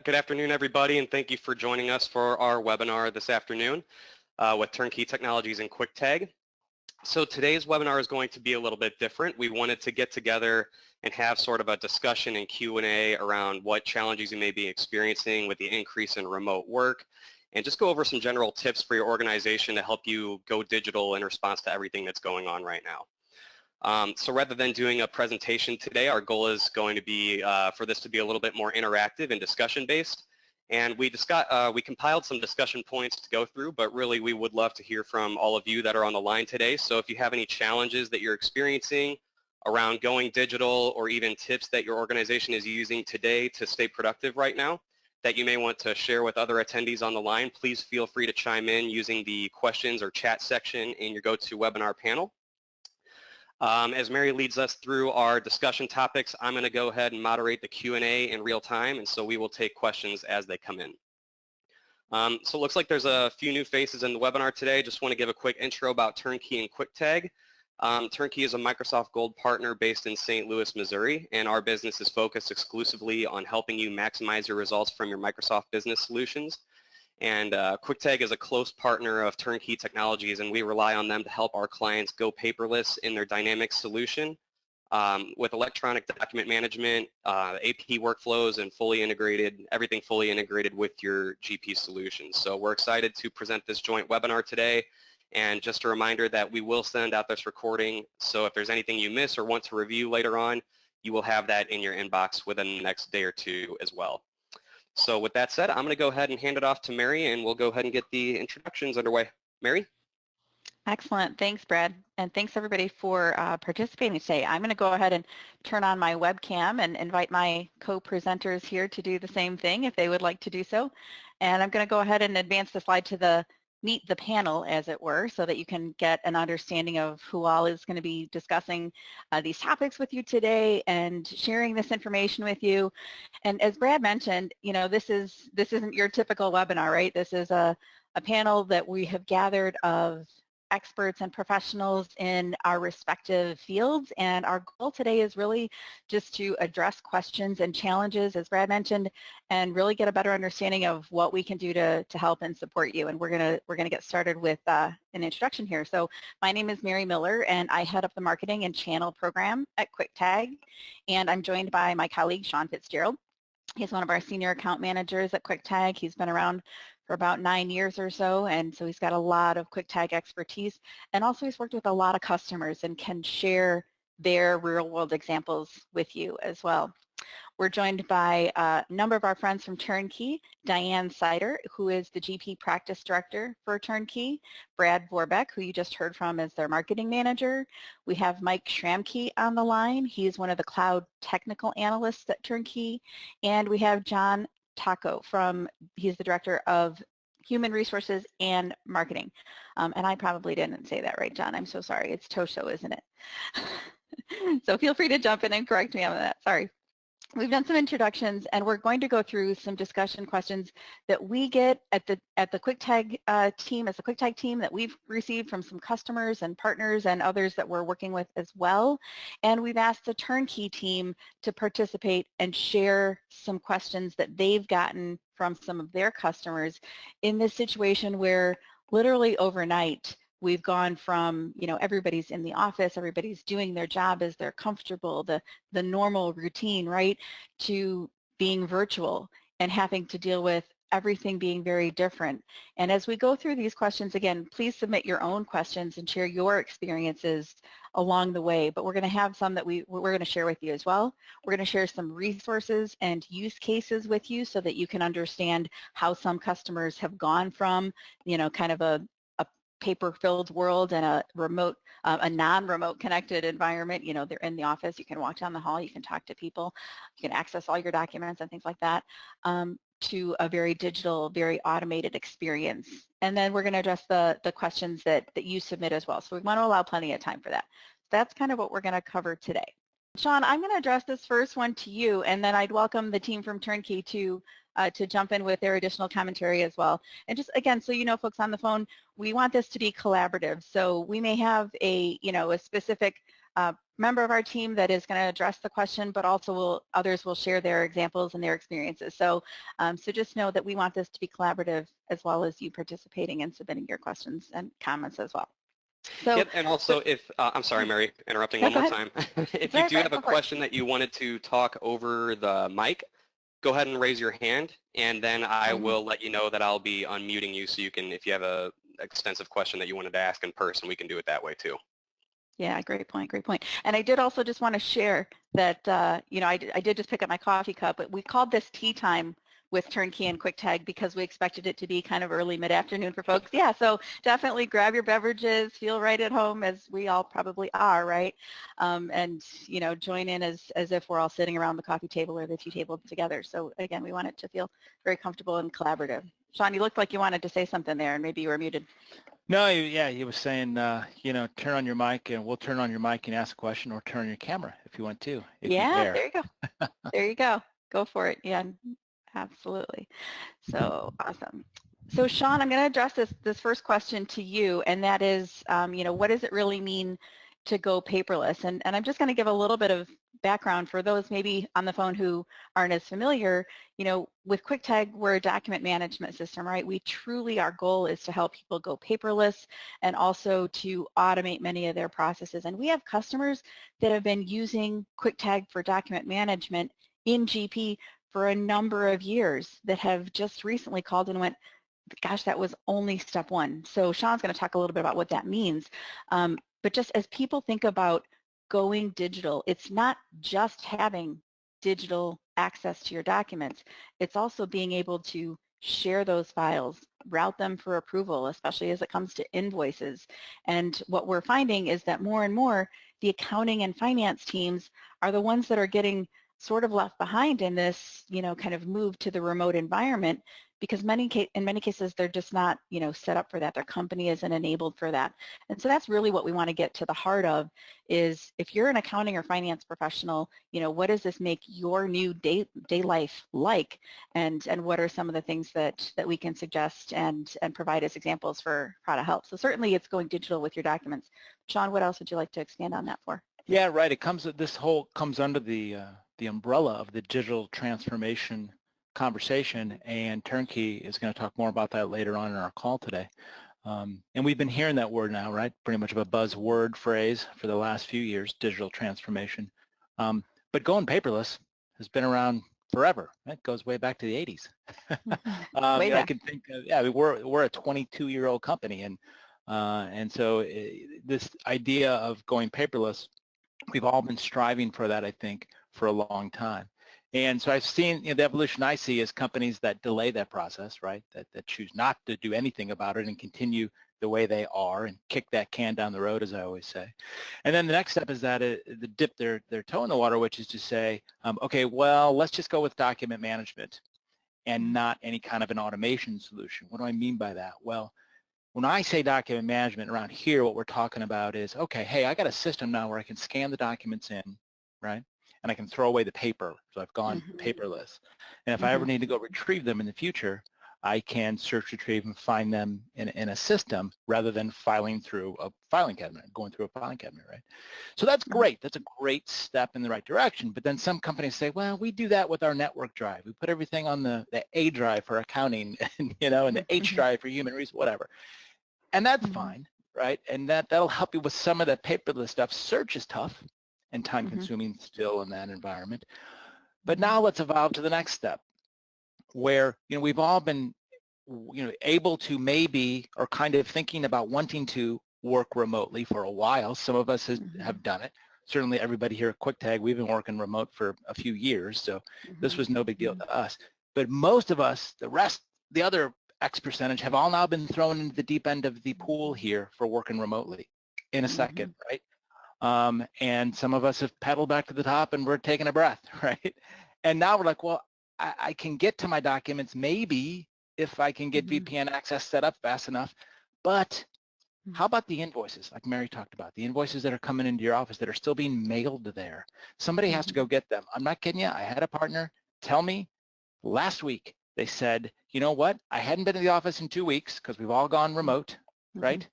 Good afternoon, everybody, and thank you for joining us for our webinar this afternoon with Turnkey Technologies and KwikTag. So today's webinar is going to be a little bit different. We wanted to get together and have sort of a discussion and Q&A around what challenges you may be experiencing with the increase in remote work, and just go over some general tips for your organization to help you go digital in response to everything that's going on right now. So rather than doing a presentation today, our goal is going to be for this to be a little bit more interactive and discussion-based. And we compiled some discussion points to go through, but really we would love to hear from all of you that are on the line today. So if you have any challenges that you're experiencing around going digital, or even tips that your organization is using today to stay productive right now that you may want to share with other attendees on the line, please feel free to chime in using the questions or chat section in your GoToWebinar panel. As Mary leads us through our discussion topics, I'm going to go ahead and moderate the Q&A in real time, and so we will take questions as they come in. So it looks like there's a few new faces in the webinar today. Just want to give a quick intro about Turnkey and KwikTag. Turnkey is a Microsoft Gold partner based in St. Louis, Missouri, and our business is focused exclusively on helping you maximize your results from your Microsoft business solutions. And KwikTag is a close partner of Turnkey Technologies, and we rely on them to help our clients go paperless in their dynamic solution with electronic document management, AP workflows, and everything fully integrated with your GP solutions. So we're excited to present this joint webinar today. And just a reminder that we will send out this recording, so if there's anything you miss or want to review later on, you will have that in your inbox within the next day or two as well. So with that said, I'm going to go ahead and hand it off to Mary, and we'll go ahead and get the introductions underway. Mary? Excellent. Thanks, Brad. And thanks, everybody, for participating today. I'm going to go ahead and turn on my webcam and invite my co-presenters here to do the same thing if they would like to do so. And I'm going to go ahead and advance the slide to meet the panel, as it were, so that you can get an understanding of who all is going to be discussing these topics with you today and sharing this information with you. And as Brad mentioned, you know, this isn't your typical webinar, right? This is a panel that we have gathered of experts and professionals in our respective fields, and our goal today is really just to address questions and challenges, as Brad mentioned, and really get a better understanding of what we can do to help and support you. And we're gonna get started with an introduction here. So my name is Mary Miller, and I head up the marketing and channel program at KwikTag, and I'm joined by my colleague Sean Fitzgerald. He's one of our senior account managers at KwikTag. He's been around for about 9 years or so, and so he's got a lot of KwikTag expertise, and also he's worked with a lot of customers and can share their real-world examples with you as well. We're joined by a number of our friends from Turnkey, Diane Sider, who is the GP Practice Director for Turnkey, Brad Vorbeck, who you just heard from as their Marketing Manager. We have Mike Schramke on the line. He's one of the Cloud Technical Analysts at Turnkey. And we have John Taco he's the Director of Human Resources and Marketing. And I probably didn't say that right, John. I'm so sorry. It's Tosho, isn't it? So feel free to jump in and correct me on that. Sorry. We've done some introductions, and we're going to go through some discussion questions that we get at the KwikTag team, as the KwikTag team, that we've received from some customers and partners and others that we're working with as well. And we've asked the Turnkey team to participate and share some questions that they've gotten from some of their customers in this situation where literally overnight we've gone from, you know, everybody's in the office, everybody's doing their job as they're comfortable, the normal routine, right, to being virtual and having to deal with everything being very different. And as we go through these questions, again, please submit your own questions and share your experiences along the way. But we're going to have some that we're going to share with you as well. We're going to share some resources and use cases with you so that you can understand how some customers have gone from, you know, kind of a paper-filled world and a remote, a non-remote connected environment. You know, they're in the office, you can walk down the hall, you can talk to people, you can access all your documents and things like that, to a very digital, very automated experience. And then we're going to address the questions that you submit as well. So we want to allow plenty of time for that. That's kind of what we're going to cover today. Sean, I'm going to address this first one to you, and then I'd welcome the team from Turnkey to jump in with their additional commentary as well. And just again, so you know, folks on the phone, we want this to be collaborative. So we may have a specific member of our team that is going to address the question, but also others will share their examples and their experiences. So so just know that we want this to be collaborative as well as you participating and submitting your questions and comments as well. So, Yep, and also if, I'm sorry, Mary, interrupting no, one go more ahead. time. If you Right, do right, have a go for it. question that you wanted to talk over the mic, go ahead and raise your hand, and then I will let you know that I'll be unmuting you so you can, if you have a extensive question that you wanted to ask in person, we can do it that way too. Yeah, great point, great point. And I did also just want to share that, I did just pick up my coffee cup, but we called this tea time with Turnkey and KwikTag because we expected it to be kind of early mid-afternoon for folks. Yeah, so definitely grab your beverages, feel right at home as we all probably are, right? And, join in as if we're all sitting around the coffee table or the tea table together. So again, we want it to feel very comfortable and collaborative. Sean, you looked like you wanted to say something there and maybe you were muted. No, yeah, he was saying, turn on your mic and we'll turn on your mic and ask a question, or turn on your camera if you want to, if you Yeah, dare. there you go. There you go. Go for it. Yeah, absolutely. So awesome. So Sean, I'm going to address this first question to you, and that is, what does it really mean to go paperless? And I'm just going to give a little bit of background for those maybe on the phone who aren't as familiar. With KwikTag, we're a document management system, right? We truly, our goal is to help people go paperless and also to automate many of their processes. And we have customers that have been using KwikTag for document management in GP for a number of years that have just recently called and went, gosh, that was only step one. So Sean's going to talk a little bit about what that means. But just as people think about going digital, it's not just having digital access to your documents. It's also being able to share those files, route them for approval, especially as it comes to invoices. And what we're finding is that more and more, the accounting and finance teams are the ones that are getting sort of left behind in this, kind of move to the remote environment, because in many cases they're just not, set up for that. Their company isn't enabled for that. And so that's really what we want to get to the heart of is if you're an accounting or finance professional, what does this make your new day life like? And what are some of the things that we can suggest and provide as examples for how to help? So certainly it's going digital with your documents. Sean, what else would you like to expand on that for? Yeah, right. This whole comes under the umbrella of the digital transformation conversation, and Turnkey is going to talk more about that later on in our call today. And we've been hearing that word now, right? Pretty much of a buzzword phrase for the last few years, digital transformation. But going paperless has been around forever. It goes way back to the 80s. Way back. I can think of, we're a 22-year-old company, and so this idea of going paperless, we've all been striving for that, I think, for a long time. And so I've seen, the evolution I see is companies that delay that process, right, that choose not to do anything about it and continue the way they are and kick that can down the road, as I always say. And then the next step is that they dip their toe in the water, which is to say, okay, well, let's just go with document management and not any kind of an automation solution. What do I mean by that? Well, when I say document management around here, what we're talking about is, okay, hey, I got a system now where I can scan the documents in, right? And I can throw away the paper. So I've gone paperless. And if I ever need to go retrieve them in the future, I can search, retrieve, and find them in a system rather than filing through a filing cabinet, going through a filing cabinet, right? So that's great. That's a great step in the right direction. But then some companies say, well, we do that with our network drive. We put everything on the A drive for accounting, and, and the H drive for human resources, whatever. And that's fine, right? And that'll help you with some of the paperless stuff. Search is tough and time-consuming still in that environment. But now let's evolve to the next step, where we've all been able to maybe or kind of thinking about wanting to work remotely for a while. Some of us have done it. Certainly everybody here at KwikTag, we've been working remote for a few years, so this was no big deal to us. But most of us, the other X percentage, have all now been thrown into the deep end of the pool here for working remotely in a second, right? And some of us have pedaled back to the top and we're taking a breath, right? And now we're like, well, I can get to my documents maybe if I can get VPN access set up fast enough, but How about the invoices, like Mary talked about, the invoices that are coming into your office that are still being mailed there? Somebody has to go get them. I'm not kidding you. I had a partner tell me last week, they said, you know what? I hadn't been to the office in 2 weeks because we've all gone remote, right?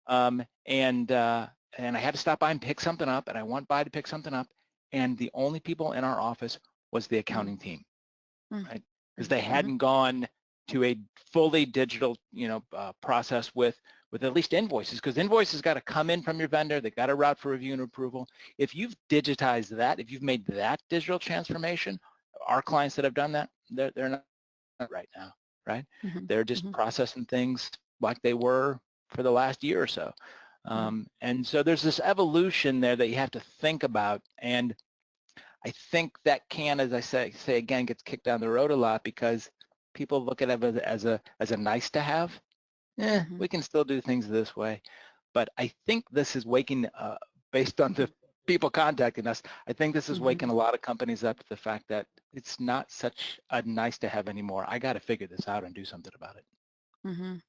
And I had to stop by and pick something up, and I went by to pick something up, and the only people in our office was the accounting team, right? Because they hadn't gone to a fully digital, process with at least invoices, because invoices got to come in from your vendor. They got to route for review and approval. If you've digitized that, if you've made that digital transformation, our clients that have done that, they're not right now, right? They're just processing things like they were for the last year or so. And so there's this evolution there that you have to think about. And I think that can, as I say again, gets kicked down the road a lot because people look at it as a nice to have. We can still do things this way. But I think this is waking, based on the people contacting us, I think this is waking a lot of companies up to the fact that it's not such a nice to have anymore. I got to figure this out and do something about it. And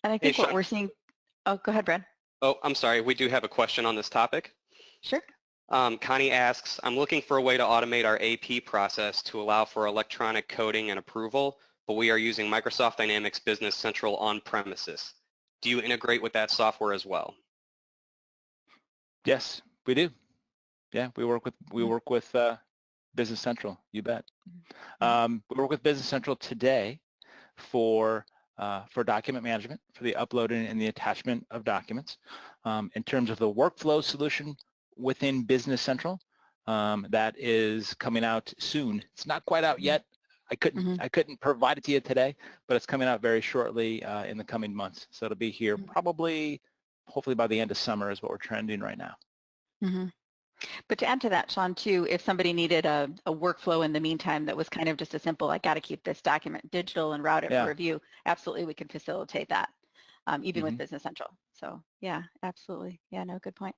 I think what we're seeing, oh, go ahead, Brad. Oh, I'm sorry. We do have a question on this topic. Sure. Connie asks, I'm looking for a way to automate our AP process to allow for electronic coding and approval, but we are using Microsoft Dynamics Business Central on premises. Do you integrate with that software as well? Yes, we do. Yeah, we work with Business Central. You bet. We work with Business Central today for document management, for the uploading and the attachment of documents. In terms of the workflow solution within Business Central, that is coming out soon. It's not quite out yet. I couldn't provide it to you today, but it's coming out very shortly in the coming months. So it'll be here probably, hopefully by the end of summer is what we're trending right now. But to add to that, Sean, too, if somebody needed a workflow in the meantime that was kind of just a simple, I got to keep this document digital and route it for review, absolutely we can facilitate that, even with Business Central. So yeah, absolutely. Yeah, no, good point.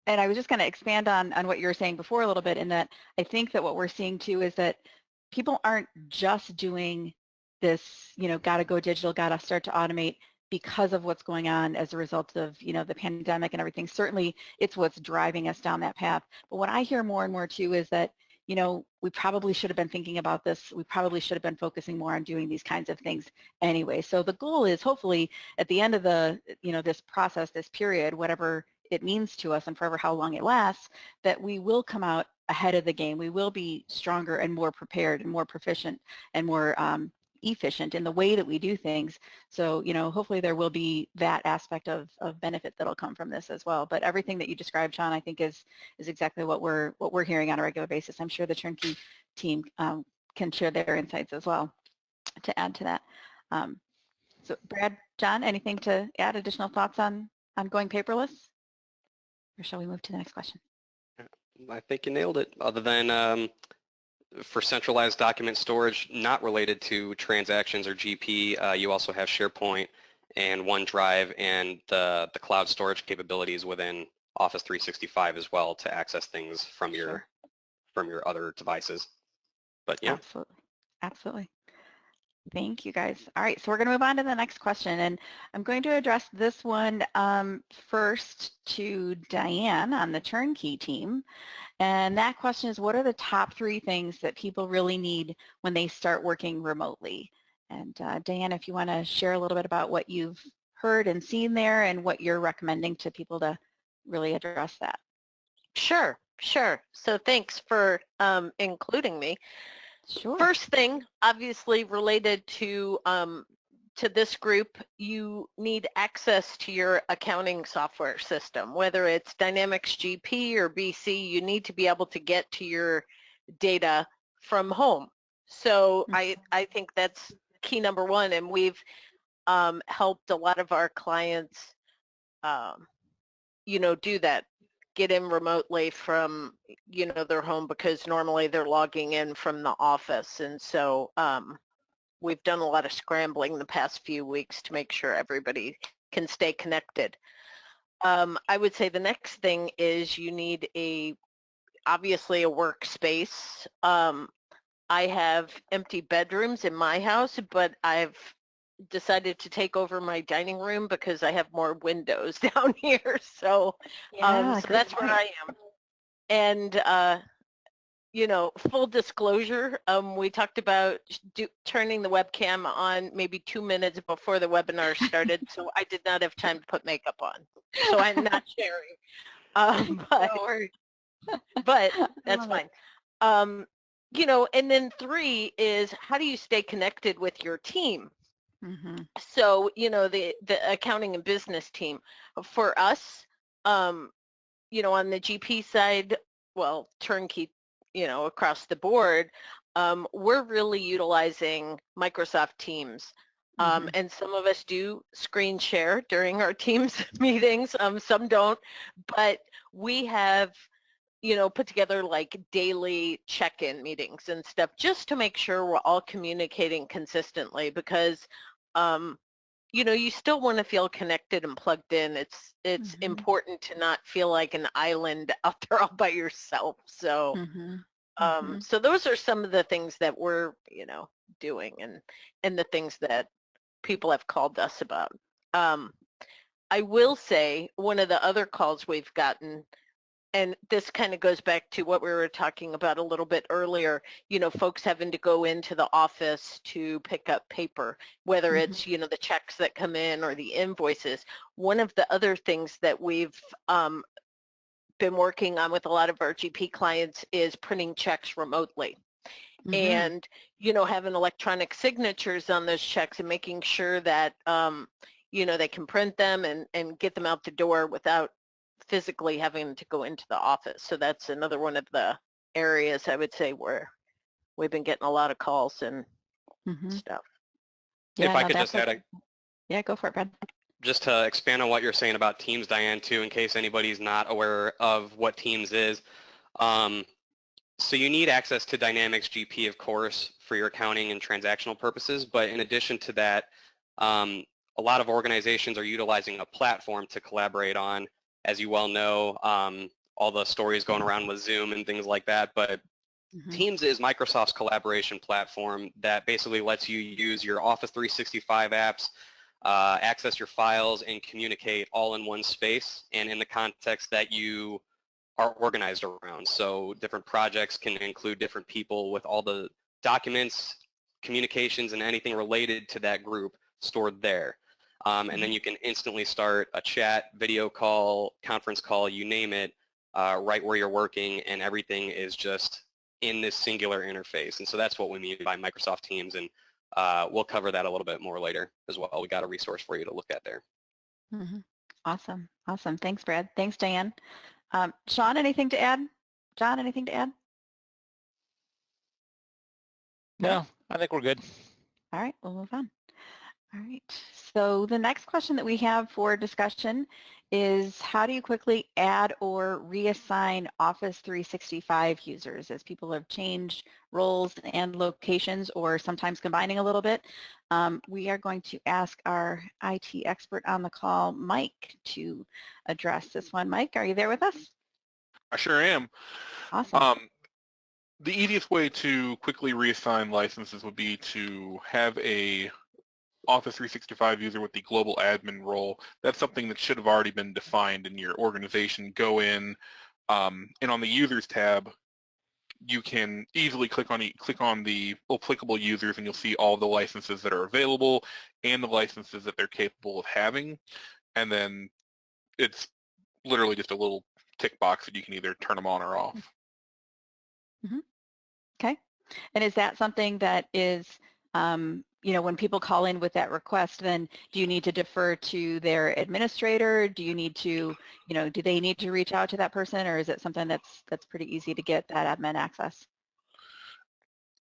And I was just going to expand on what you were saying before a little bit, in that I think that what we're seeing too is that people aren't just doing this, got to go digital, got to start to automate because of what's going on as a result of, the pandemic and everything. Certainly it's what's driving us down that path. But what I hear more and more too is that, we probably should have been thinking about this. We probably should have been focusing more on doing these kinds of things anyway. So the goal is hopefully at the end of the, this process, this period, whatever it means to us and forever how long it lasts, that we will come out ahead of the game. We will be stronger and more prepared and more proficient and more efficient in the way that we do things. So, hopefully there will be that aspect of benefit that'll come from this as well. But everything that you described, Sean, I think is exactly what we're hearing on a regular basis. I'm sure the Turnkey team can share their insights as well to add to that. So Brad, John, anything to add, additional thoughts on going paperless? Or shall we move to the next question? I think you nailed it. Other than for centralized document storage not related to transactions or GP, you also have SharePoint and OneDrive and the cloud storage capabilities within Office 365 as well to access things from your other devices. But yeah. Absolutely. Thank you, guys. All right, so we're going to move on to the next question, and I'm going to address this one first to Diane on the Turnkey team. And that question is, what are the top 3 things that people really need when they start working remotely? And Diane, if you want to share a little bit about what you've heard and seen there and what you're recommending to people to really address that. Sure. So thanks for including me. Sure. First thing, obviously related to this group, you need access to your accounting software system, whether it's Dynamics GP or BC. You need to be able to get to your data from home. So I think that's key number 1, and we've helped a lot of our clients, do that. Get in remotely from, their home, because normally they're logging in from the office. And so we've done a lot of scrambling the past few weeks to make sure everybody can stay connected. I would say the next thing is you need obviously a workspace. I have empty bedrooms in my house, but I've decided to take over my dining room because I have more windows down here. So, Yeah, so good that's where point. I am. And you know, full disclosure, we talked about turning the webcam on maybe 2 minutes before the webinar started, so I did not have time to put makeup on. So I'm not sharing. But No worries. but I that's love it. fine. You know, and then 3 is how do you stay connected with your team? Mm-hmm. So, you know, the accounting and business team. For us, you know, on the GP side, well, turnkey, you know, across the board, we're really utilizing Microsoft Teams. Mm-hmm. And some of us do screen share during our Teams meetings, some don't, but we have, you know, put together like daily check-in meetings and stuff just to make sure we're all communicating consistently because you know, you still want to feel connected and plugged in. It's Mm-hmm. important to not feel like an island out there all by yourself. So Mm-hmm. Mm-hmm. so those are some of the things that we're, you know, doing and the things that people have called us about. I will say one of the other calls we've gotten, and this kind of goes back to what we were talking about a little bit earlier, you know, folks having to go into the office to pick up paper, whether Mm-hmm. it's, you know, the checks that come in or the invoices. One of the other things that we've been working on with a lot of our GP clients is printing checks remotely. Mm-hmm. And, you know, having electronic signatures on those checks and making sure that, you know, they can print them and get them out the door without physically having to go into the office. So that's another one of the areas I would say where we've been getting a lot of calls and Mm-hmm. stuff. Yeah, If I no, could that's just add a, yeah, go for it, Brad. just to expand on what you're saying about Teams, Diane, too, in case anybody's not aware of what Teams is. So you need access to Dynamics GP, of course, for your accounting and transactional purposes. But in addition to that, a lot of organizations are utilizing a platform to collaborate on. As you well know, all the stories going around with Zoom and things like that. But Mm-hmm. Teams is Microsoft's collaboration platform that basically lets you use your Office 365 apps, access your files, and communicate all in one space and in the context that you are organized around. So different projects can include different people with all the documents, communications, and anything related to that group stored there. And then you can instantly start a chat, video call, conference call, you name it, right where you're working, and everything is just in this singular interface. And so that's what we mean by Microsoft Teams, and we'll cover that a little bit more later as well. We got a resource for you to look at there. Mm-hmm. Awesome. Awesome. Thanks, Brad. Thanks, Diane. Sean, anything to add? John, anything to add? No, I think we're good. All right, we'll move on. All right, so the next question that we have for discussion is how do you quickly add or reassign Office 365 users as people have changed roles and locations or sometimes combining a little bit? We are going to ask our IT expert on the call, Mike, to address this one. Mike, are you there with us? I sure am. Awesome. The easiest way to quickly reassign licenses would be to have a Office 365 user with the global admin role. That's something that should have already been defined in your organization. Go in, and on the Users tab, you can easily click on the applicable users, and you'll see all the licenses that are available and the licenses that they're capable of having. And then it's literally just a little tick box that you can either turn them on or off. Mm-hmm. Okay. And is that something that is, you know, when people call in with that request, then do you need to defer to their administrator? Do you need to, you know, do they need to reach out to that person, or is it something that's pretty easy to get that admin access?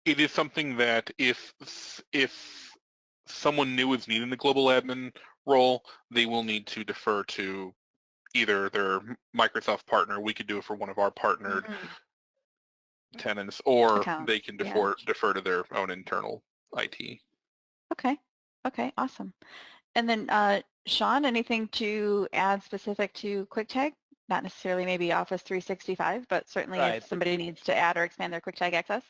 It is something that if someone new is needing the global admin role, they will need to defer to either their Microsoft partner. We could do it for one of our partnered tenants, or Account. they can Yeah. defer to their own internal IT. Okay. Okay. Awesome. And then Sean, anything to add specific to QuikTag? Not necessarily maybe Office 365, but certainly Right. if somebody needs to add or expand their QuikTag access.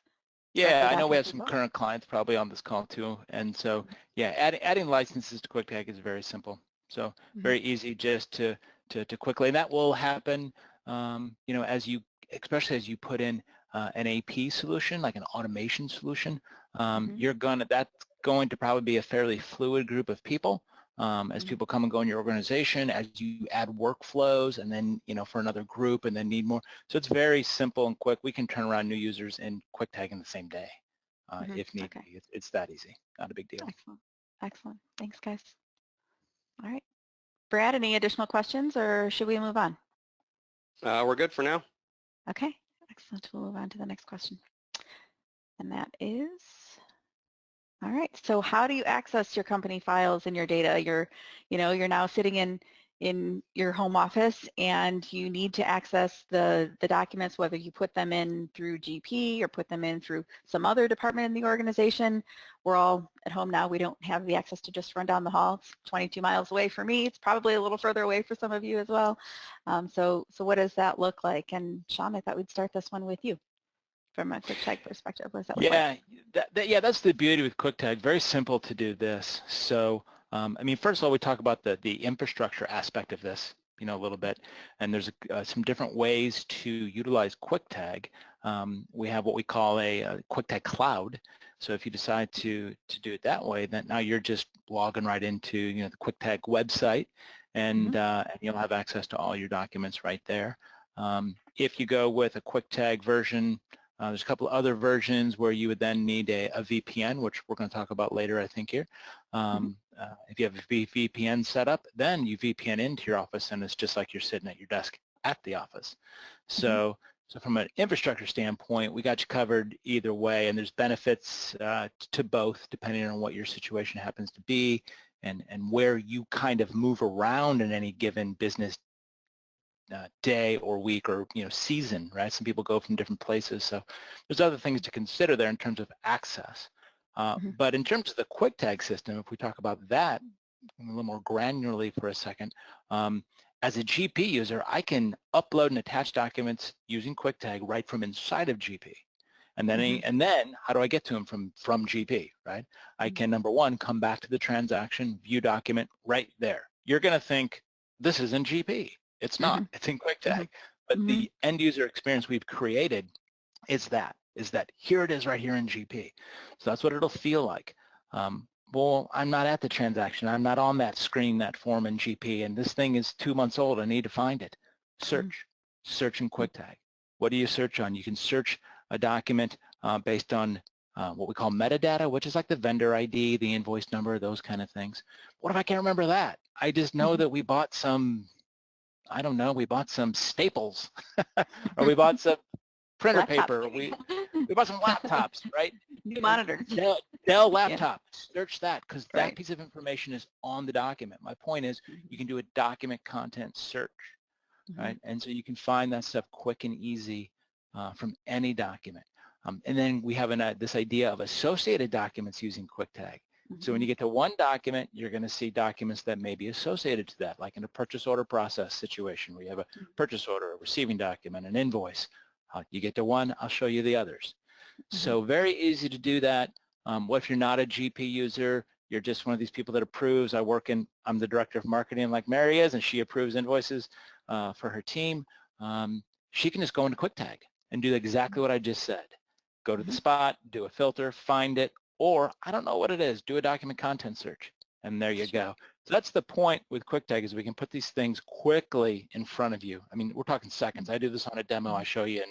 Yeah, I know we documents have as some well? current clients probably on this call too. And so, yeah, adding licenses to QuikTag is very simple. So very easy just to quickly, and that will happen, you know, as you, especially as you put in an AP solution, like an automation solution, that's going to probably be a fairly fluid group of people. As people come and go in your organization, as you add workflows, and then, you know, for another group and then need more. So it's very simple and quick. We can turn around new users in QuikTag in the same day if need Okay. be. It's that easy, not a big deal. Excellent. Excellent. Thanks, guys. All right. Brad, any additional questions or should we move on? We're good for now. Okay. Excellent. We'll move on to the next question. And that is, all right. So how do you access your company files and your data? You're now sitting in your home office and you need to access the documents, whether you put them in through GP or put them in through some other department in the organization. We're all at home now. We don't have the access to just run down the hall. It's 22 miles away for me. It's probably a little further away for some of you as well. So what does that look like? And Sean, I thought we'd start this one with you. From a QuikTag perspective, what does that look like? Yeah, that's the beauty with QuikTag. Very simple to do this. So, I mean, first of all, we talk about the infrastructure aspect of this, you know, a little bit, and there's some different ways to utilize QuikTag. We have what we call a QuikTag cloud. So if you decide to do it that way, then now you're just logging right into, you know, the QuikTag website, and you'll have access to all your documents right there. If you go with a QuikTag version, there's a couple of other versions where you would then need a VPN, which we're going to talk about later, I think, here. If you have a VPN set up, then you VPN into your office, and it's just like you're sitting at your desk at the office. So from an infrastructure standpoint, we got you covered either way, and there's benefits to both, depending on what your situation happens to be and where you kind of move around in any given business day or week or, you know, season, right? Some people go from different places, so there's other things to consider there in terms of access. But in terms of the QuikTag system, if we talk about that a little more granularly for a second, as a GP user, I can upload and attach documents using QuikTag right from inside of GP. And then how do I get to them from GP, right? I can, number one, come back to the transaction, view document right there. You're going to think, this isn't GP. It's not. It's in QuikTag. But the end user experience we've created is that here it is right here in GP. So that's what it'll feel like. Well, I'm not at the transaction. I'm not on that screen, that form in GP, and this thing is 2 months old. I need to find it. Search in QuikTag. What do you search on? You can search a document based on what we call metadata, which is like the vendor ID, the invoice number, those kind of things. What if I can't remember that? I just know that we bought some, I don't know, we bought some staples or we bought some printer paper. We bought some laptops, right? New monitors. Dell laptop. Search that because that piece of information is on the document. My point is you can do a document content search, right? And so you can find that stuff quick and easy from any document. And then we have this idea of associated documents using QuikTag. So when you get to one document, you're going to see documents that may be associated to that, like in a purchase order process situation where you have a purchase order, a receiving document, an invoice. You get to one, I'll show you the others. So very easy to do that. What if you're not a GP user, you're just one of these people that approves. I'm the director of marketing like Mary is, and she approves invoices for her team. She can just go into QuikTag and do exactly what I just said. Go to the spot, do a filter, find it, or I don't know what it is, do a document content search, and there you go. So that's the point with QuikTag is we can put these things quickly in front of you. I mean, we're talking seconds. I do this on a demo. I show you in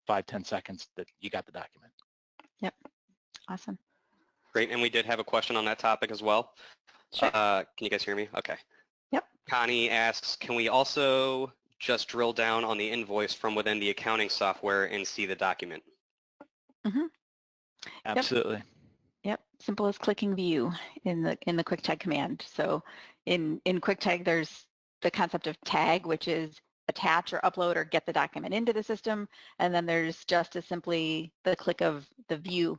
5-10 seconds that you got the document. Yep. Awesome. Great, and we did have a question on that topic as well. Sure. Can you guys hear me? Okay. Yep. Connie asks, can we also just drill down on the invoice from within the accounting software and see the document? Absolutely. Yep, simple as clicking view in the QuikTag command. So in QuikTag, there's the concept of tag, which is attach or upload or get the document into the system. And then there's just as simply the click of the view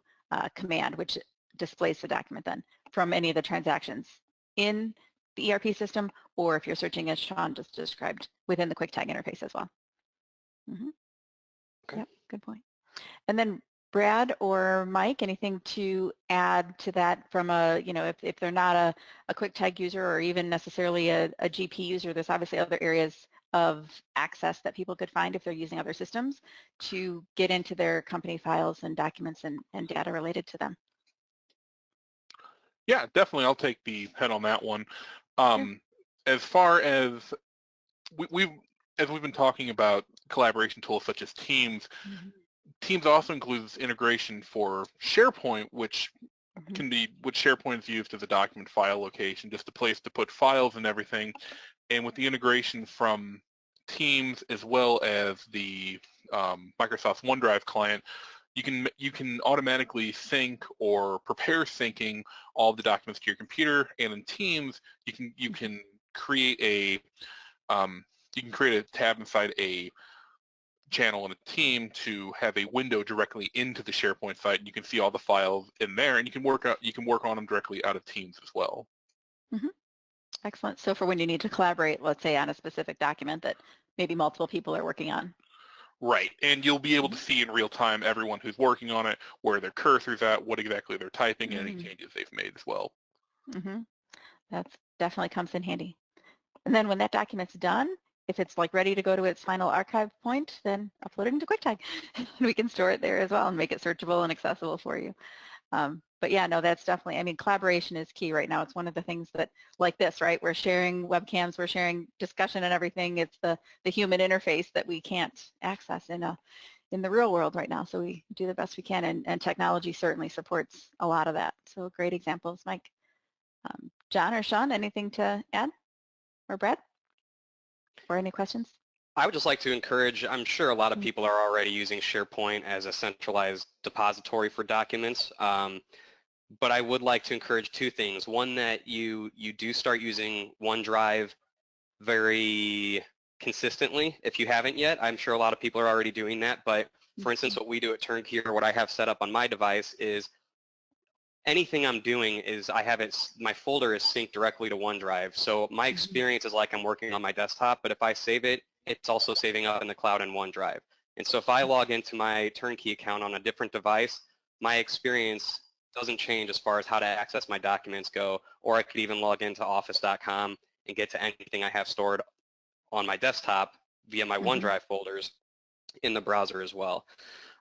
command, which displays the document then from any of the transactions in the ERP system, or if you're searching as Sean just described within the QuikTag interface as well. Okay. Yep, good point. And then Brad or Mike, anything to add to that from a, if they're not a KwikTag user or even necessarily a GP user, there's obviously other areas of access that people could find if they're using other systems to get into their company files and documents and data related to them. Yeah, definitely. I'll take the head on that one. Sure. As far as we've been talking about collaboration tools such as Teams, Teams also includes integration for SharePoint, which SharePoint is used as a document file location, just a place to put files and everything. And with the integration from Teams as well as the Microsoft's OneDrive client, you can automatically sync or prepare syncing all of the documents to your computer. And in Teams, you can create a tab inside a channel in a team to have a window directly into the SharePoint site, and you can see all the files in there, and you can work on them directly out of Teams as well. Excellent. So for when you need to collaborate, let's say on a specific document that maybe multiple people are working on. Right, and you'll be able to see in real time everyone who's working on it, where their cursor's at, what exactly they're typing, and any changes they've made as well. That definitely comes in handy. And then when that document's done, if it's like ready to go to its final archive point, then upload it into KwikTag. We can store it there as well and make it searchable and accessible for you. But yeah, no, that's definitely, I mean, collaboration is key right now. It's one of the things that, like this, right? We're sharing webcams, we're sharing discussion and everything. It's the human interface that we can't access in the real world right now. So we do the best we can, and technology certainly supports a lot of that. So great examples, Mike. John or Sean, anything to add? Or Brad? Or any questions? I would just like to encourage, I'm sure a lot of people are already using SharePoint as a centralized depository for documents, but I would like to encourage two things. One, that you do start using OneDrive very consistently. If you haven't yet, I'm sure a lot of people are already doing that, but for instance, what we do at Turnkey, or what I have set up on my device, is anything I'm doing is my folder is synced directly to OneDrive. So my experience is like I'm working on my desktop, but if I save it, it's also saving up in the cloud in OneDrive. And so if I log into my Turnkey account on a different device, my experience doesn't change as far as how to access my documents go, or I could even log into office.com and get to anything I have stored on my desktop via my OneDrive folders in the browser as well.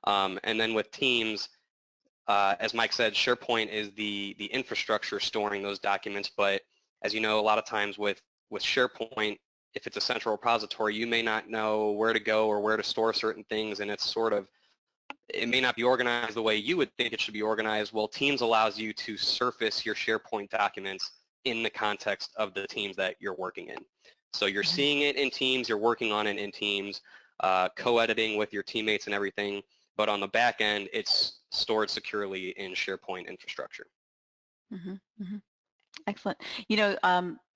And then with Teams, as Mike said, SharePoint is the infrastructure storing those documents, but as you know, a lot of times with SharePoint, if it's a central repository, you may not know where to go or where to store certain things, and it may not be organized the way you would think it should be organized. Well, Teams allows you to surface your SharePoint documents in the context of the teams that you're working in. So you're seeing it in Teams, you're working on it in Teams, co-editing with your teammates and everything, but on the back end, it's stored securely in SharePoint infrastructure. Excellent.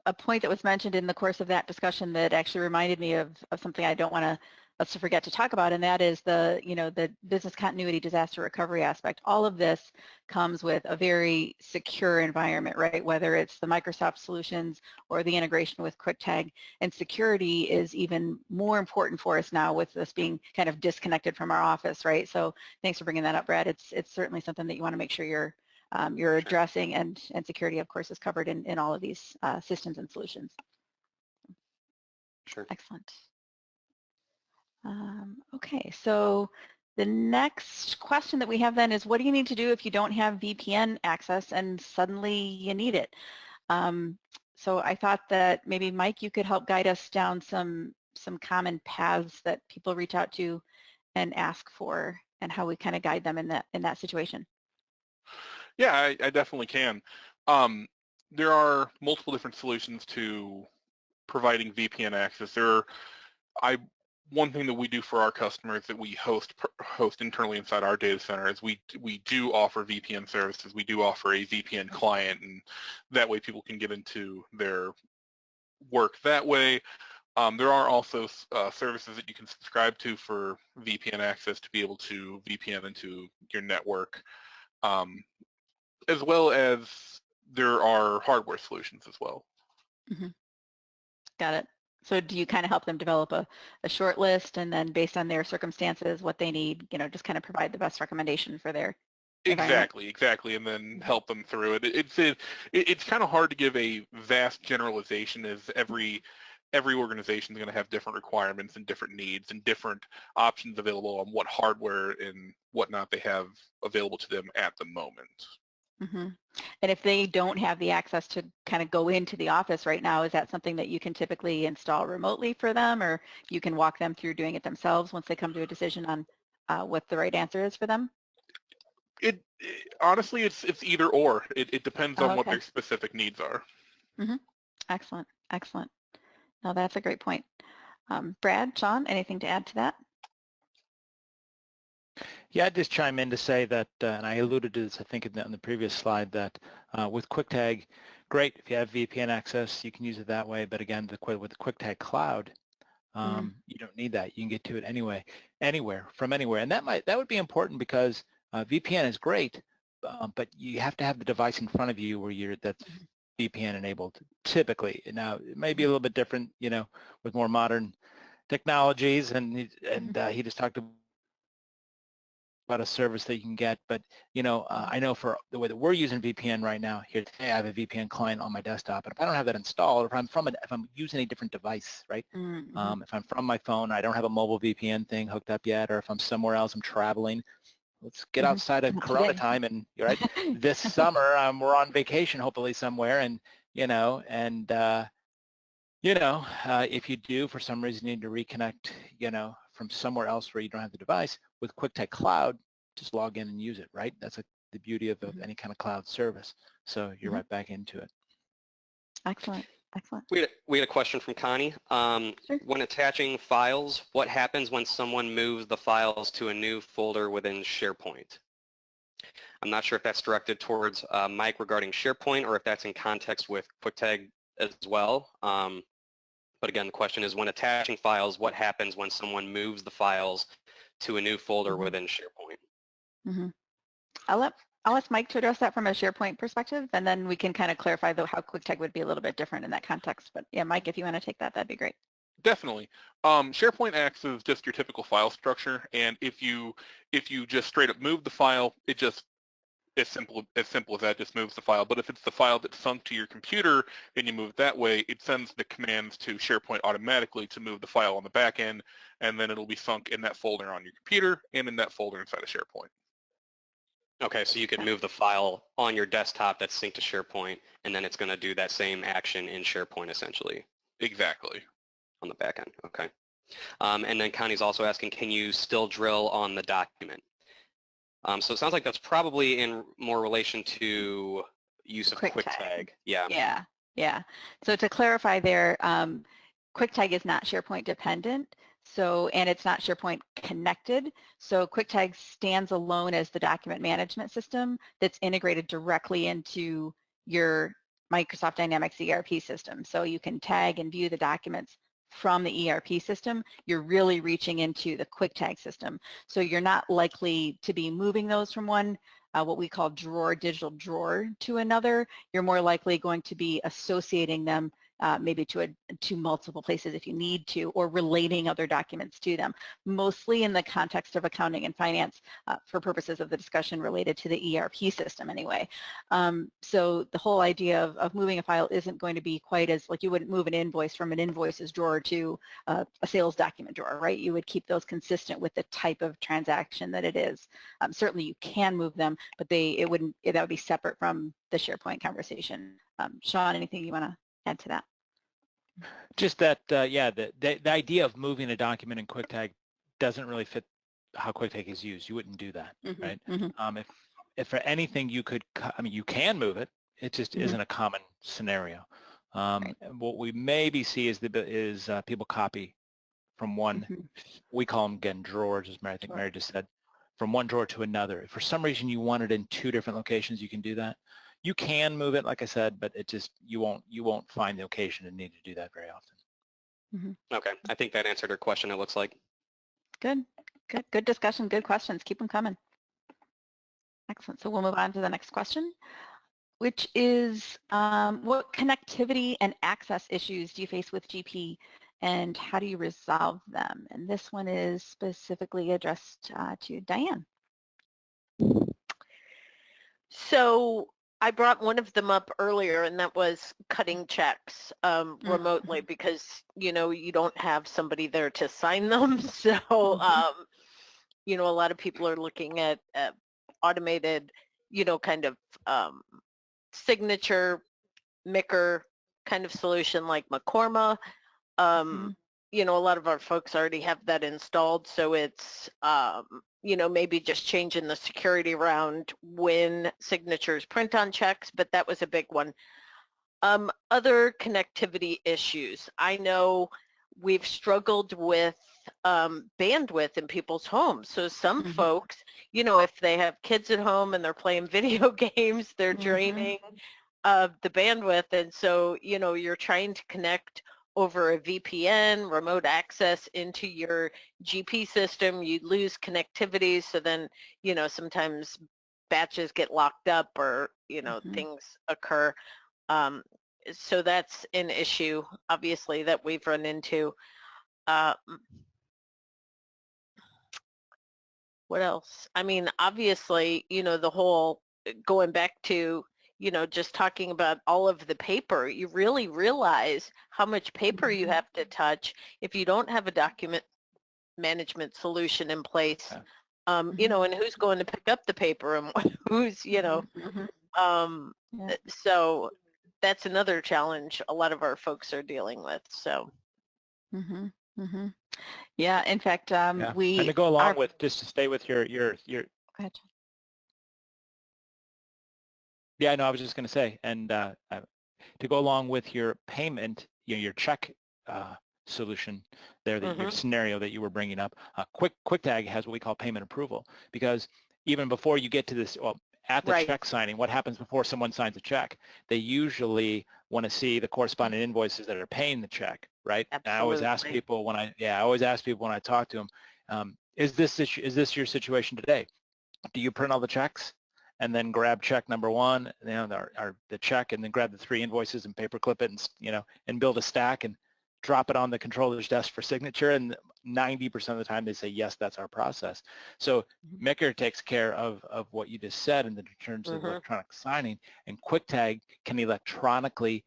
A point that was mentioned in the course of that discussion that actually reminded me of something I don't want us to forget to talk about, and that is the business continuity disaster recovery aspect. All of this comes with a very secure environment, right? Whether it's the Microsoft solutions or the integration with KwikTag, and security is even more important for us now with this being kind of disconnected from our office, right? So thanks for bringing that up, Brad. It's certainly something that you want to make sure you're addressing, and security, of course, is covered in all of these systems and solutions. Sure. Excellent. Okay, so the next question that we have then is, what do you need to do if you don't have VPN access and suddenly you need it? So I thought that maybe, Mike, you could help guide us down some common paths that people reach out to and ask for, and how we kind of guide them in that situation. Yeah, I definitely can. There are multiple different solutions to providing VPN access. One thing that we do for our customers that we host internally inside our data center is we do offer VPN services. We do offer a VPN client, and that way people can get into their work that way. There are also services that you can subscribe to for VPN access to be able to VPN into your network, as well as there are hardware solutions as well. Got it. So do you kind of help them develop a short list, and then based on their circumstances, what they need, just kind of provide the best recommendation for their environment? Exactly, and then help them through it. It's kind of hard to give a vast generalization, as every organization is going to have different requirements and different needs and different options available on what hardware and whatnot they have available to them at the moment. Mm-hmm. And if they don't have the access to kind of go into the office right now, is that something that you can typically install remotely for them, or you can walk them through doing it themselves once they come to a decision on what the right answer is for them? Honestly, it's either or. It depends on Oh, what okay. their specific needs are. Mm-hmm. Excellent. Excellent. No, that's a great point. Brad, Sean, anything to add to that? Yeah, I'd just chime in to say that, and I alluded to this, I think, on the previous slide, that with QuikTag, great, if you have VPN access, you can use it that way. But again, with the QuikTag Cloud, you don't need that. You can get to it anywhere, from anywhere. And that would be important, because VPN is great, but you have to have the device in front of you where that's VPN enabled, typically. Now, it may be a little bit different, with more modern technologies, and he just talked about a service that you can get, but I know for the way that we're using VPN right now here today, I have a VPN client on my desktop, and if I don't have that installed, or if I'm using a different device, right? If I'm from my phone, I don't have a mobile VPN thing hooked up yet, or if I'm somewhere else, I'm traveling. Let's get outside of Corona time, and right, this summer we're on vacation, hopefully somewhere, and if you do, for some reason, need to reconnect, from somewhere else where you don't have the device, with QuikTag Cloud, just log in and use it, right? That's the beauty of any kind of cloud service. So you're right back into it. Excellent. Excellent. We had a question from Connie. Sure. When attaching files, what happens when someone moves the files to a new folder within SharePoint? I'm not sure if that's directed towards Mike regarding SharePoint, or if that's in context with QuikTag as well. But again, the question is, when attaching files, what happens when someone moves the files to a new folder within SharePoint? I'll ask Mike to address that from a SharePoint perspective, and then we can kind of clarify how QuikTag would be a little bit different in that context. But yeah, Mike, if you want to take that, that'd be great. Definitely. SharePoint acts as just your typical file structure, and if you just straight up move the file, it just as simple as that, just moves the file. But if it's the file that's sunk to your computer and you move it that way, it sends the commands to SharePoint automatically to move the file on the back end, and then it'll be sunk in that folder on your computer and in that folder inside of SharePoint. Okay, so you could move the file on your desktop that's synced to SharePoint, and then it's going to do that same action in SharePoint, essentially. Exactly. On the back end, okay. And then Connie's also asking, can you still drill on the document? So it sounds like that's probably in more relation to use of QuikTag. Yeah. So to clarify there, QuikTag is not SharePoint dependent, and it's not SharePoint connected. So QuikTag stands alone as the document management system that's integrated directly into your Microsoft Dynamics ERP system. So you can tag and view the documents from the ERP system. You're really reaching into the QuikTag system. So you're not likely to be moving those from one, what we call digital drawer, to another. You're more likely going to be associating them maybe to multiple places if you need to, or relating other documents to them, mostly in the context of accounting and finance for purposes of the discussion related to the ERP system anyway. So the whole idea of moving a file isn't going to be quite as, like, you wouldn't move an invoice from an invoices drawer to a sales document drawer, right? You would keep those consistent with the type of transaction that it is. Certainly you can move them, but that would be separate from the SharePoint conversation. Sean, anything you want to add to that? Just that, the idea of moving a document in QuikTag doesn't really fit how QuikTag is used. You wouldn't do that, right? If for anything you can move it, it just isn't a common scenario. What we maybe see is people copy from one, we call them, again, drawers, as I think Mary just said, from one drawer to another. If for some reason you want it in 2 different locations, you can do that. You can move it, like I said, but it just, you won't find the occasion to need to do that very often. Okay, I think that answered her question, it looks like. Good discussion, good questions. Keep them coming. Excellent. So we'll move on to the next question, which is what connectivity and access issues do you face with GP and how do you resolve them? And this one is specifically addressed to Diane. So I brought one of them up earlier, and that was cutting checks remotely because, you know, you don't have somebody there to sign them. So, you know, a lot of people are looking at automated, you know, kind of signature Micker kind of solution like McCorma. You know, a lot of our folks already have that installed, so it's, you know, maybe just changing the security around when signatures print on checks, but that was a big one. Other connectivity issues. I know we've struggled with bandwidth in people's homes. So some folks, you know, if they have kids at home and they're playing video games, they're draining the bandwidth. And so, you know, you're trying to connect over a VPN, remote access into your GP system, you lose connectivity. So then, you know, sometimes batches get locked up or, you know, things occur. So that's an issue, obviously, that we've run into. What else? I mean, obviously, you know, the whole going back to, you know, just talking about all of the paper, you really realize how much paper you have to touch if you don't have a document management solution in place. You know, and who's going to pick up the paper and who's, you know, so that's another challenge a lot of our folks are dealing with. So. Yeah, in fact, we and to go along with, just to stay with your Go ahead. Yeah, no, I was just going to say, and to go along with your payment, you know, your check solution there, that your scenario that you were bringing up, KwikTag has what we call payment approval, because even before you get to this, well, at the check signing, what happens before someone signs a check? They usually want to see the corresponding invoices that are paying the check, right? Absolutely. And I always ask people when I talk to them, is this your situation today? Do you print all the checks and then grab check number one, you know, the check, and then grab the 3 invoices and paperclip it, and, you know, and build a stack and drop it on the controller's desk for signature? And 90% of the time they say, yes, that's our process. So Micker takes care of what you just said in terms of electronic signing, and KwikTag can electronically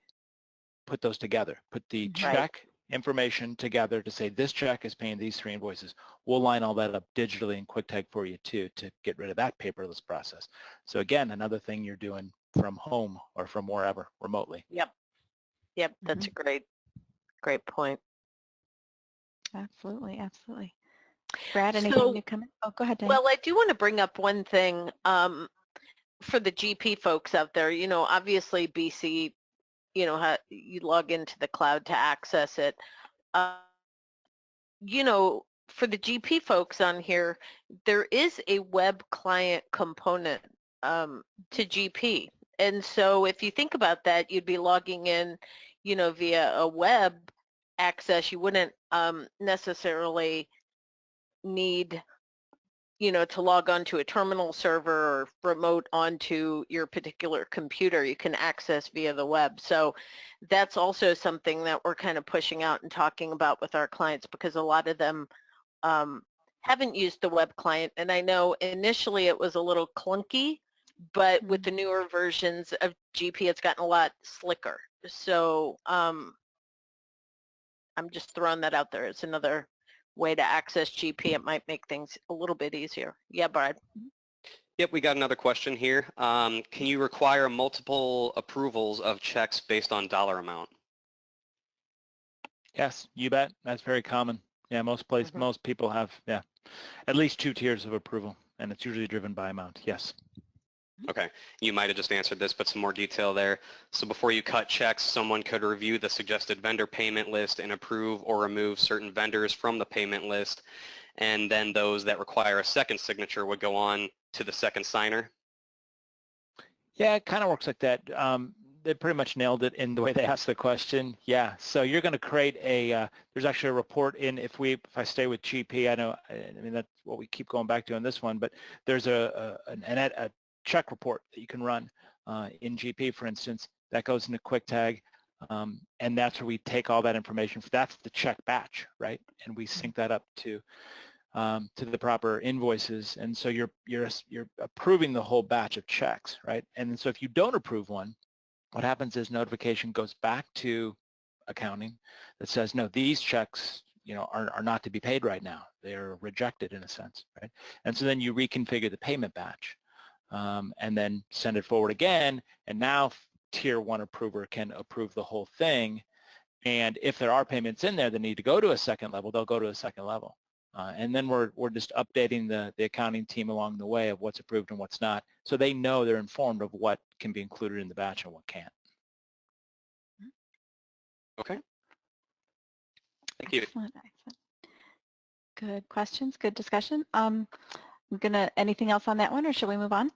put those together, put the check information together to say this check is paying these 3 invoices. We'll line all that up digitally in KwikTag for you too, to get rid of that paperless process. So again, another thing you're doing from home or from wherever remotely. Yep, that's a great point. Absolutely. Brad, anything new coming? Oh, go ahead, Diane. Well, I do want to bring up one thing for the GP folks out there. You know, obviously BC, you know, you log into the cloud to access it. You know, for the GP folks on here, there is a web client component to GP. And so if you think about that, you'd be logging in, you know, via a web access. You wouldn't necessarily need, you know, to log onto a terminal server or remote onto your particular computer. You can access via the web. So that's also something that we're kind of pushing out and talking about with our clients, because a lot of them haven't used the web client. And I know initially it was a little clunky, but with the newer versions of GP, it's gotten a lot slicker. So I'm just throwing that out there. It's another way to access GP. It might make things a little bit easier. Yeah, Brad. Yep, we got another question here. Can you require multiple approvals of checks based on dollar amount? Yes, you bet. That's very common. Yeah, most people have, at least 2 tiers of approval, and it's usually driven by amount. Yes. Okay, you might have just answered this, but some more detail there. So before you cut checks, someone could review the suggested vendor payment list and approve or remove certain vendors from the payment list, and then those that require a second signature would go on to the second signer? Yeah, it kind of works like that. They pretty much nailed it in the way they asked the question. Yeah, so you're going to create there's actually a report in, if I stay with GP, I mean, that's what we keep going back to on this one, but there's a check report that you can run in GP, for instance, that goes into KwikTag. And that's where we take all that information. That's the check batch, right? And we sync that up to the proper invoices. And so you're approving the whole batch of checks, right? And so if you don't approve one, what happens is notification goes back to accounting that says, no, these checks, are not to be paid right now. They're rejected in a sense, right? And so then you reconfigure the payment batch and then send it forward again. And now tier 1 approver can approve the whole thing. And if there are payments in there that need to go to a second level, they'll go to a second level. And then we're just updating the accounting team along the way of what's approved and what's not, so they know, they're informed of what can be included in the batch and what can't. Okay. Thank you. Excellent, excellent. Good questions, good discussion. Anything else on that one, or shall we move on?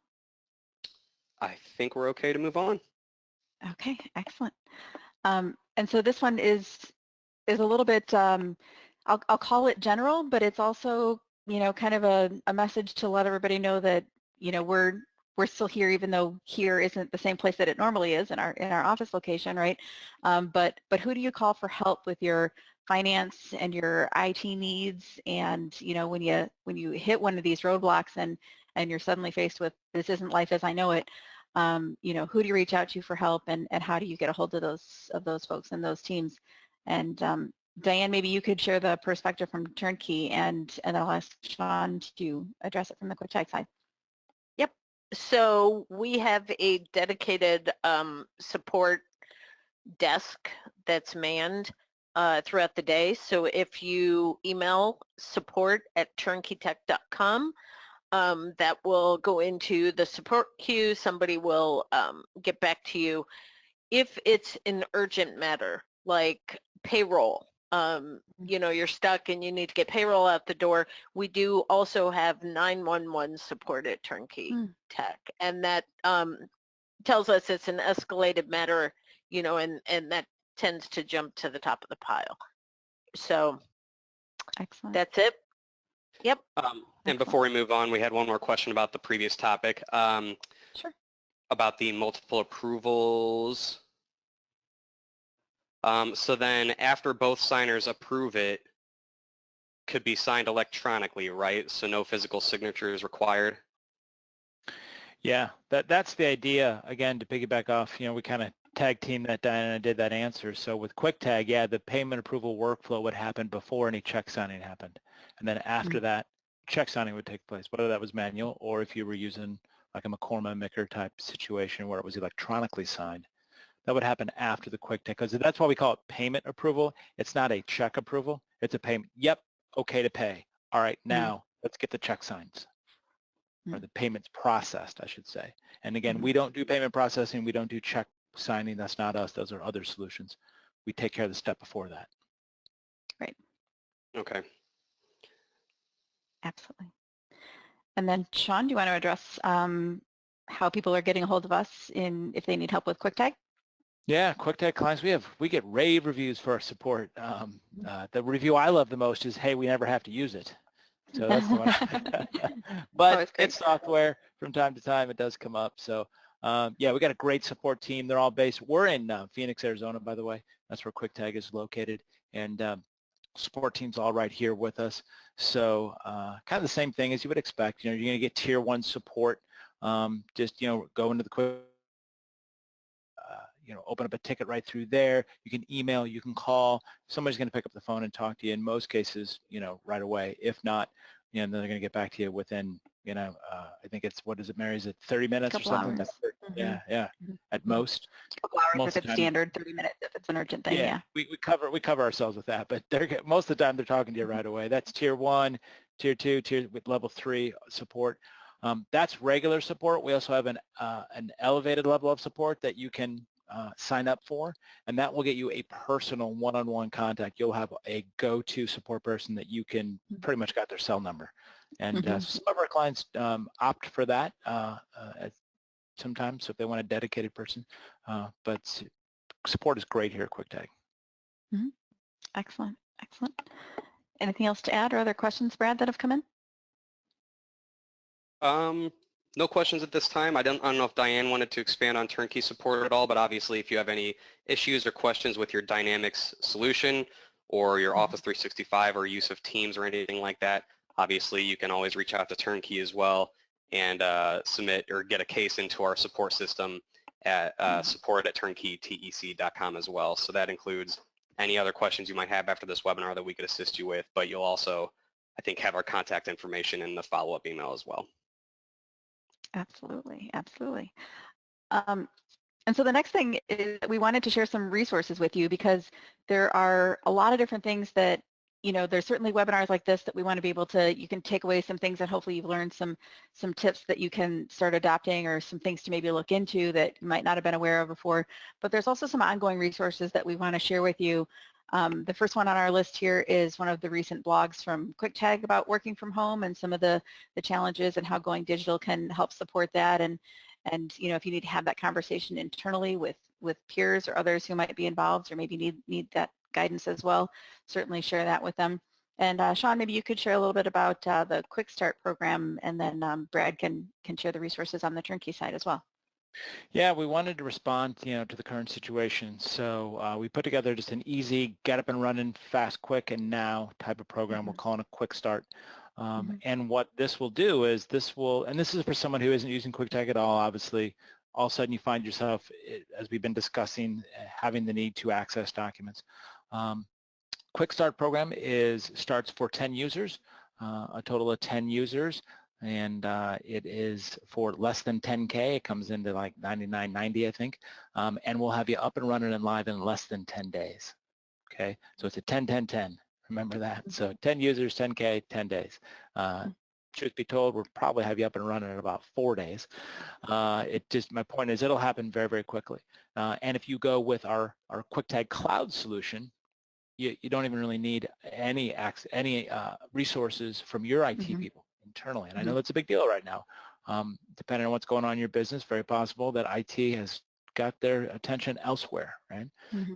I think we're okay to move on. Okay, excellent. And so this one is a little bit, I'll call it general, but it's also, kind of a message to let everybody know that, we're still here, even though here isn't the same place that it normally is in our office location, right? But who do you call for help with your finance and your IT needs? And when you hit one of these roadblocks and you're suddenly faced with, this isn't life as I know it, who do you reach out to for help, and how do you get a hold of those folks and those teams? And Diane, maybe you could share the perspective from Turnkey, and then I'll ask Sean to address it from the KwikTag side. Yep. So we have a dedicated support desk that's manned throughout the day. So if you email support@turnkeytech.com, that will go into the support queue. Somebody will get back to you. If it's an urgent matter, like payroll, you're stuck and you need to get payroll out the door, we do also have 911 support at Turnkey Tech, and that tells us it's an escalated matter, and that tends to jump to the top of the pile. So Excellent. that's it. Yep. And before we move on, we had one more question about the previous topic. Sure. About the multiple approvals. So then after both signers approve it, could be signed electronically, right? So no physical signature is required. Yeah, that's the idea. Again, to piggyback off, we kind of tag team that Diane and I did that answer. So with KwikTag, yeah, the payment approval workflow would happen before any check signing happened. And then after that, check signing would take place, whether that was manual or if you were using like a McCormick type situation where it was electronically signed. That would happen after the KwikTag, because that's why we call it payment approval. It's not a check approval. It's a payment. Yep, okay to pay. All right, now let's get the check signs. Or the payments processed, I should say. And again, we don't do payment processing. We don't do check signing. That's not us. Those are other solutions. We take care of the step before that. Right. Okay. Absolutely. And then Sean, do you want to address how people are getting a hold of us if they need help with KwikTag? Yeah, KwikTag clients, we get rave reviews for our support. The review I love the most is, hey, we never have to use it. So that's the one. But it's software. From time to time, it does come up. So yeah, we got a great support team. They're all based. We're in Phoenix, Arizona, by the way. That's where KwikTag is located. And support team's all right here with us. So kind of the same thing as you would expect. You're going to get tier 1 support. Just, go into the Kwik. Open up a ticket right through there. You can email, you can call. Somebody's going to pick up the phone and talk to you in most cases, right away. If not, then they're going to get back to you within, I think it's, what is it, Mary? Is it 30 minutes or something? Hours. Yeah, at most. A couple hours Most if it's standard, 30 minutes if it's an urgent thing, yeah. We cover ourselves with that, but most of the time they're talking to you right away. That's tier 1, tier 2, with level 3 support. That's regular support. We also have an elevated level of support that you can sign up for, and that will get you a personal one-on-one contact. You'll have a go-to support person that you can pretty much got their cell number. And some of our clients opt for that sometimes if they want a dedicated person, but support is great here at KwikTag. Excellent, excellent. Anything else to add or other questions, Brad, that have come in? No questions at this time. I don't know if Diane wanted to expand on Turnkey support at all, but obviously if you have any issues or questions with your Dynamics solution or your Office 365 or use of Teams or anything like that, obviously you can always reach out to Turnkey as well and submit or get a case into our support system at support@turnkeytec.com as well. So that includes any other questions you might have after this webinar that we could assist you with, but you'll also, I think, have our contact information in the follow-up email as well. Absolutely, absolutely. And so the next thing is that we wanted to share some resources with you because there are a lot of different things that, you know, there's certainly webinars like this that we want to be able to, you can take away some things that hopefully you've learned some tips that you can start adopting or some things to maybe look into that you might not have been aware of before. But there's also some ongoing resources that we want to share with you. The first one on our list here is one of the recent blogs from KwikTag about working from home and some of the challenges and how going digital can help support that. And you know, if you need to have that conversation internally with peers or others who might be involved or maybe need that guidance as well, certainly share that with them. And Sean, maybe you could share a little bit about the Quick Start program, and then Brad can share the resources on the Turnkey side as well. Yeah, we wanted to respond, you know, to the current situation. So we put together just an easy, get up and running, fast, quick, and now type of program. We're calling a Quick Start. And what this will do is and this is for someone who isn't using KwikTag at all, obviously, all of a sudden you find yourself, as we've been discussing, having the need to access documents. Quick Start program starts for 10 users, a total of 10 users, and it is for less than 10K. It comes into like $99.90, I think, and we'll have you up and running and live in less than 10 days. Okay, so it's a 10-10-10. Remember that. So 10 users, 10K, 10 days. Truth be told, we'll probably have you up and running in about 4 days. My point is it'll happen very, very quickly. And if you go with our KwikTag Cloud solution, you don't even really need any resources from your IT people internally. And I know that's a big deal right now. Depending on what's going on in your business, very possible that IT has got their attention elsewhere, right?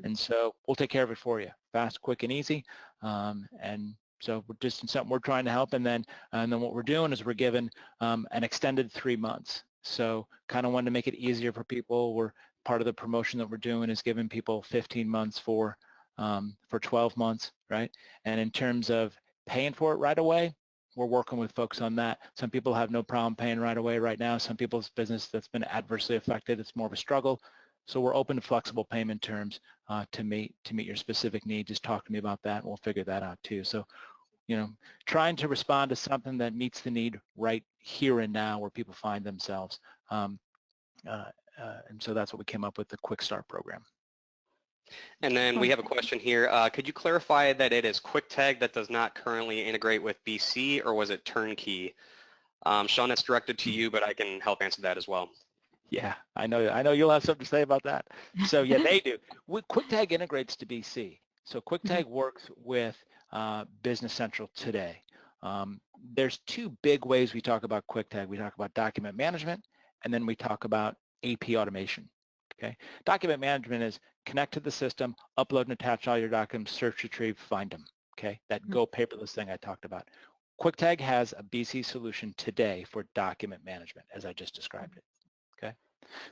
And so we'll take care of it for you, fast, quick, and easy. And so we're just something we're trying to help. And then what we're doing is we're giving an extended 3 months. So kind of wanted to make it easier for people. We're part of the promotion that we're doing is giving people 15 months for 12 months, right? And in terms of paying for it right away, we're working with folks on that. Some people have no problem paying right away right now. Some people's business that's been adversely affected, it's more of a struggle. So we're open to flexible payment terms to meet your specific need. Just talk to me about that and we'll figure that out too. So, you know, trying to respond to something that meets the need right here and now where people find themselves. And so that's what we came up with, the Quick Start program. And then we have a question here. Could you clarify that it is KwikTag that does not currently integrate with BC, or was it Turnkey? Sean, that's directed to you, but I can help answer that as well. Yeah, I know you'll have something to say about that. So yeah, they do. KwikTag integrates to BC. So KwikTag works with Business Central today. There's 2 big ways we talk about KwikTag. We talk about document management, and then we talk about AP automation. Okay, document management is connect to the system, upload and attach all your documents, search, retrieve, find them. Okay, that go paperless thing I talked about. KwikTag has a BC solution today for document management, as I just described it. Okay,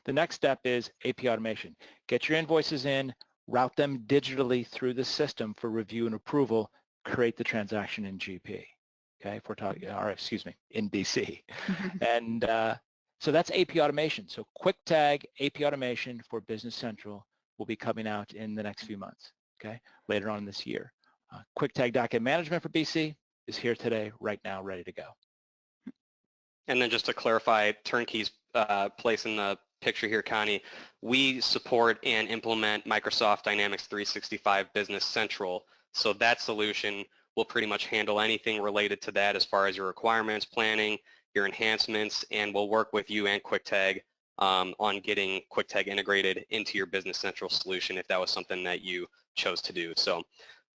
the next step is AP automation. Get your invoices in, route them digitally through the system for review and approval, create the transaction in GP. Okay, if we're talking, or excuse me, in BC, and so that's AP automation. So KwikTag AP automation for Business Central will be coming out in the next few months, okay, later on this year. KwikTag document management for BC is here today, right now, ready to go. And then just to clarify Turnkey's place in the picture here, Connie, we support and implement Microsoft Dynamics 365 Business Central. So that solution will pretty much handle anything related to that as far as your requirements planning, your enhancements, and we'll work with you and KwikTag on getting KwikTag integrated into your Business Central solution if that was something that you chose to do. So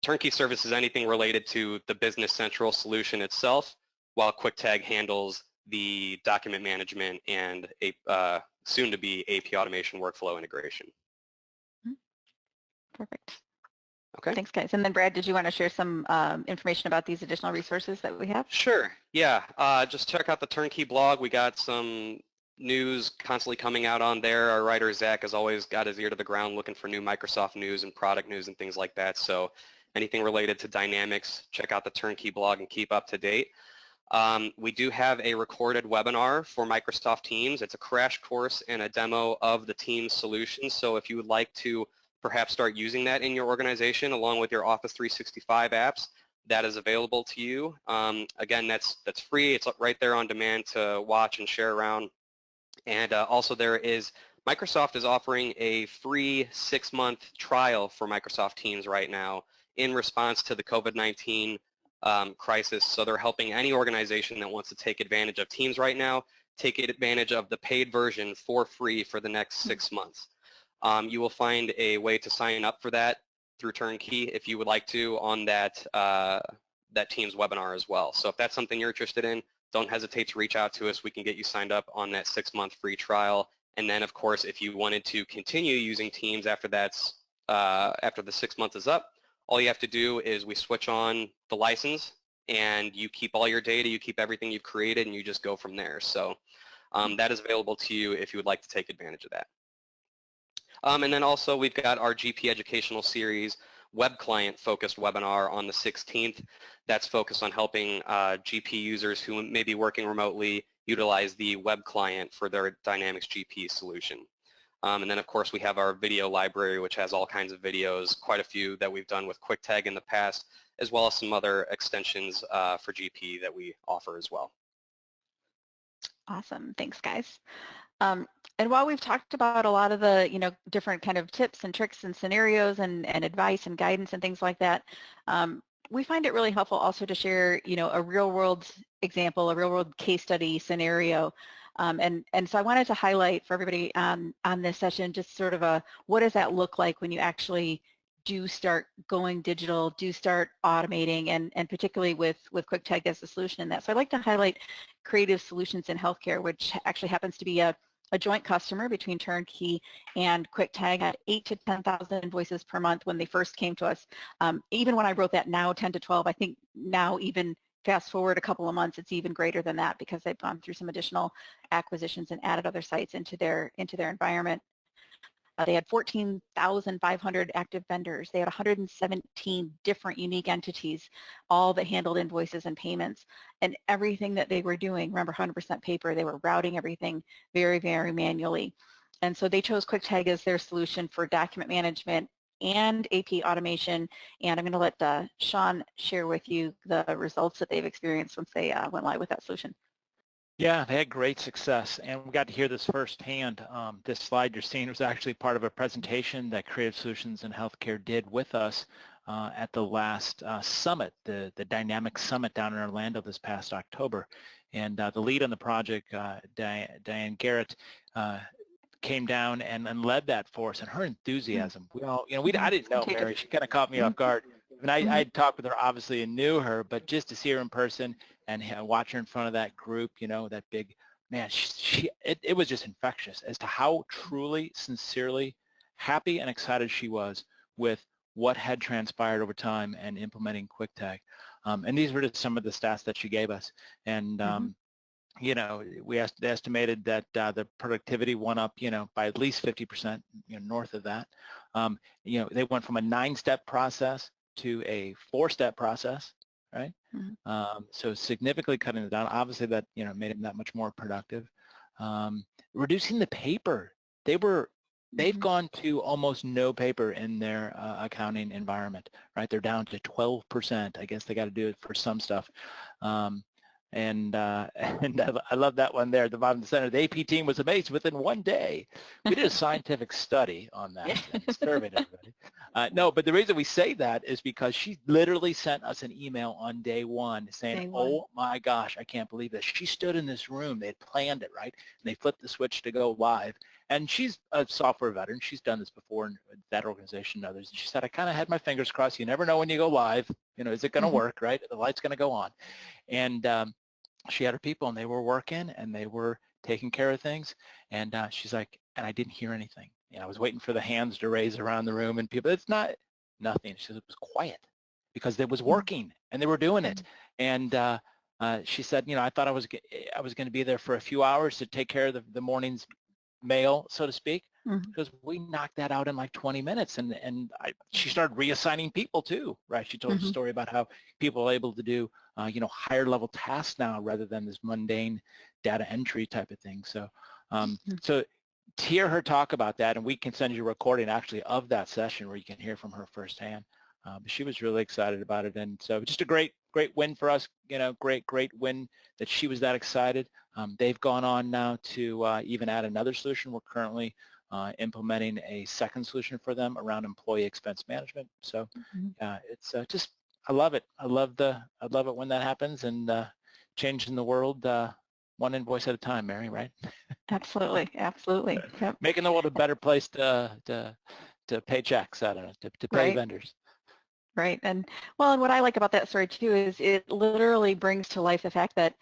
Turnkey services anything related to the Business Central solution itself, while KwikTag handles the document management and soon-to-be AP automation workflow integration. Perfect. Okay. Thanks, guys. And then Brad, did you want to share some information about these additional resources that we have? Sure. Yeah. Just check out the Turnkey blog. We got some news constantly coming out on there. Our writer Zach has always got his ear to the ground looking for new Microsoft news and product news and things like that. So anything related to Dynamics, check out the Turnkey blog and keep up to date. We do have a recorded webinar for Microsoft Teams. It's a crash course and a demo of the Teams solution. So if you would like to perhaps start using that in your organization along with your Office 365 apps, that is available to you. Again, that's free. It's right there on demand to watch and share around. And also Microsoft is offering a free 6-month trial for Microsoft Teams right now in response to the COVID-19 crisis. So they're helping any organization that wants to take advantage of Teams right now, take advantage of the paid version for free for the next 6 months. You will find a way to sign up for that through Turnkey if you would like to on that Teams webinar as well. So if that's something you're interested in, don't hesitate to reach out to us. We can get you signed up on that 6-month free trial. And then, of course, if you wanted to continue using Teams after the 6 months is up, all you have to do is we switch on the license and you keep all your data, you keep everything you've created, and you just go from there. So that is available to you if you would like to take advantage of that. And then also we've got our GP Educational Series web client focused webinar on the 16th. That's focused on helping GP users who may be working remotely utilize the web client for their Dynamics GP solution. And then of course we have our video library, which has all kinds of videos, quite a few that we've done with KwikTag in the past, as well as some other extensions for GP that we offer as well. Awesome. Thanks, guys. And while we've talked about a lot of the, different kind of tips and tricks and scenarios and advice and guidance and things like that, we find it really helpful also to share, a real world example, a real world case study scenario. And so I wanted to highlight for everybody on this session just sort of what does that look like when you actually do start going digital, do start automating, and particularly with KwikTag as a solution in that. So I'd like to highlight Creative Solutions in Healthcare, which actually happens to be a joint customer between Turnkey and KwikTag at 8,000 to 10,000 invoices per month when they first came to us. Even when I wrote that now 10 to 12, I think now even fast forward a couple of months, it's even greater than that because they've gone through some additional acquisitions and added other sites into their environment. They had 14,500 active vendors. They had 117 different unique entities, all that handled invoices and payments. And everything that they were doing, remember 100% paper, they were routing everything very, very manually. And so they chose KwikTag as their solution for document management and AP automation. And I'm going to let Sean share with you the results that they've experienced once they went live with that solution. Yeah, they had great success, and we got to hear this firsthand. This slide you're seeing was actually part of a presentation that Creative Solutions in Healthcare did with us at the last summit, the Dynamics Summit down in Orlando this past October. And the lead on the project, Diane Garrett, came down and led that for us, and her enthusiasm. We all, I didn't know Mary. She kind of caught me off guard. And I'd talked with her obviously and knew her, but just to see her in person and watch her in front of that group, that big, man, it was just infectious as to how truly, sincerely happy and excited she was with what had transpired over time and implementing KwikTag. And these were just some of the stats that she gave us. And we estimated that the productivity went up, by at least 50%, north of that. They went from a 9-step process to a 4-step process, right? Mm-hmm. So significantly cutting it down. Obviously, that made them that much more productive. Reducing the paper. They've gone to almost no paper in their accounting environment, right? They're down to 12%. I guess they got to do it for some stuff. And I love that one there at the bottom of the center. The AP team was amazed within 1 day. We did a scientific study on that and surveyed everybody. No, but the reason we say that is because she literally sent us an email on day one saying, oh my gosh, I can't believe this. She stood in this room. They had planned it, right? And they flipped the switch to go live. And she's a software veteran. She's done this before in that organization and others. And she said, I kind of had my fingers crossed. You never know when you go live. Is it going to work, right? The light's going to go on. And she had her people, and they were working, and they were taking care of things. And she's like, and I didn't hear anything. I was waiting for the hands to raise around the room, and people, Nothing. She said it was quiet because it was working and they were doing it. And she said, I thought I was going to be there for a few hours to take care of the morning's mail, so to speak, because we knocked that out in like 20 minutes. And she started reassigning people too, right? She told a story about how people are able to do, higher level tasks now rather than this mundane data entry type of thing. So, so to hear her talk about that, and we can send you a recording actually of that session where you can hear from her firsthand. But she was really excited about it, and so just a great win for us. Great win that she was that excited. They've gone on now to even add another solution. We're currently implementing a second solution for them around employee expense management. So it's just, I love it. I love it when that happens, and changing the world one invoice at a time, Mary, right? Absolutely. Yep. Making the world a better place to pay checks, I don't know, to pay vendors. Right. And what I like about that story too is it literally brings to life the fact that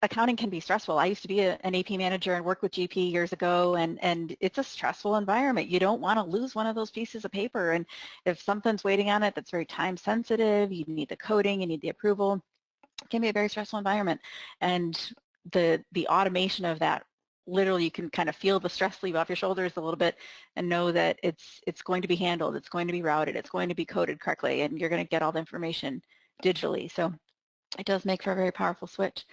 accounting can be stressful. I used to be an AP manager and work with GP years ago, and it's a stressful environment. You don't want to lose one of those pieces of paper. And if something's waiting on it that's very time sensitive, you need the coding, you need the approval, it can be a very stressful environment. And the automation of that, literally you can kind of feel the stress leave off your shoulders a little bit and know that it's going to be handled, it's going to be routed, it's going to be coded correctly, and you're going to get all the information digitally. So it does make for a very powerful switch.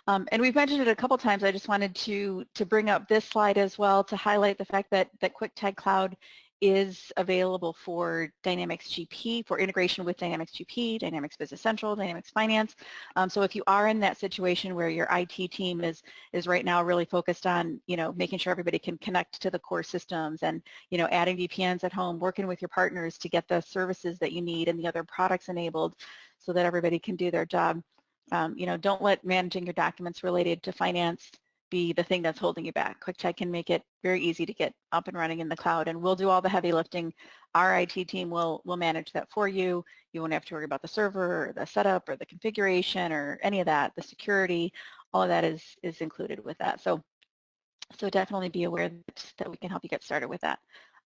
And we've mentioned it a couple times. I just wanted to bring up this slide as well to highlight the fact that KwikTag Cloud is available for Dynamics GP, for integration with Dynamics GP, Dynamics Business Central, Dynamics Finance. So if you are in that situation where your IT team is right now really focused on, making sure everybody can connect to the core systems and, adding VPNs at home, working with your partners to get the services that you need and the other products enabled so that everybody can do their job. Don't let managing your documents related to finance be the thing that's holding you back. KwikTag can make it very easy to get up and running in the cloud, and we'll do all the heavy lifting. Our IT team will manage that for you. You won't have to worry about the server or the setup or the configuration or any of that. The security, all of that is included with that. So definitely be aware that we can help you get started with that.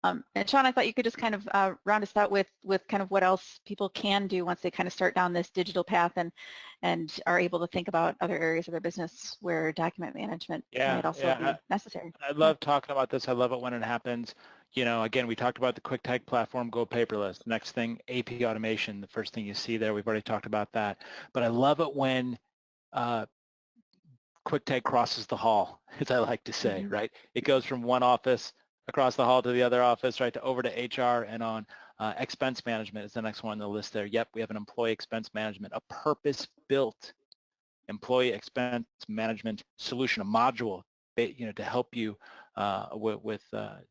And Sean, I thought you could just kind of round us out with kind of what else people can do once they kind of start down this digital path and are able to think about other areas of their business where document management might also be necessary. I love talking about this. I love it when it happens. Again, we talked about the KwikTag platform, go paperless. Next thing, AP automation, the first thing you see there, we've already talked about that. But I love it when KwikTag crosses the hall, as I like to say, right? It goes from one office across the hall to the other office, right, to over to HR and on. Expense management is the next one on the list there. Yep, we have an employee expense management, a purpose-built employee expense management solution, a module, to help you with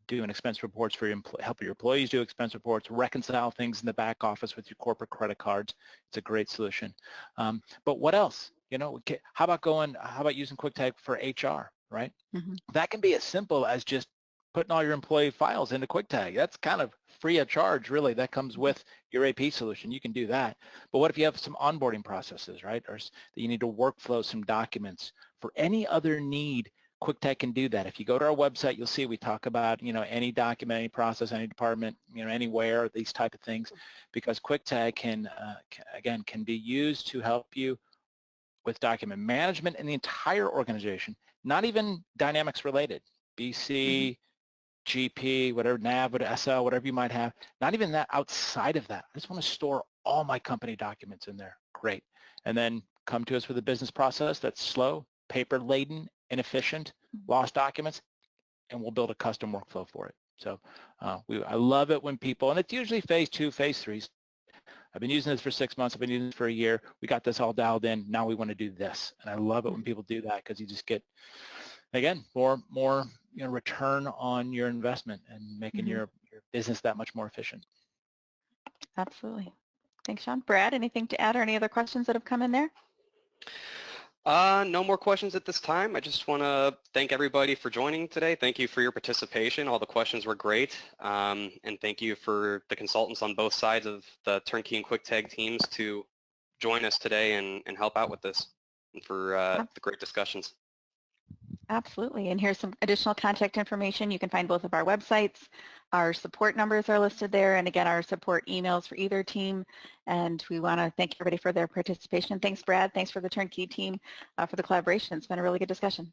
doing expense reports for help your employees do expense reports, reconcile things in the back office with your corporate credit cards. It's a great solution. But what else? How about using KwikTag for HR, right? That can be as simple as just putting all your employee files into KwikTag. That's kind of free of charge, really. That comes with your AP solution. You can do that. But what if you have some onboarding processes, right? Or that you need to workflow some documents. For any other need, KwikTag can do that. If you go to our website, you'll see we talk about, any document, any process, any department, anywhere, these type of things, because KwikTag can be used to help you with document management in the entire organization, not even Dynamics related, BC, GP, whatever, NAV, whatever, SL, whatever you might have, not even that. Outside of that, I just want to store all my company documents in there. Great. And then come to us with a business process that's slow, paper-laden, inefficient, lost documents, and we'll build a custom workflow for it. So I love it when people, and it's usually phase 2, phase 3. I've been using this for 6 months. I've been using this for a year. We got this all dialed in. Now we want to do this. And I love it when people do that because you just get, again, more return on your investment and making your business that much more efficient. Absolutely. Thanks, Sean. Brad, anything to add or any other questions that have come in there? No more questions at this time. I just want to thank everybody for joining today. Thank you for your participation. All the questions were great. And thank you for the consultants on both sides of the Turnkey and KwikTag teams to join us today and help out with this and for the great discussions. Absolutely. And here's some additional contact information. You can find both of our websites. Our support numbers are listed there. And again, our support emails for either team. And we want to thank everybody for their participation. Thanks, Brad. Thanks for the Turnkey team for the collaboration. It's been a really good discussion.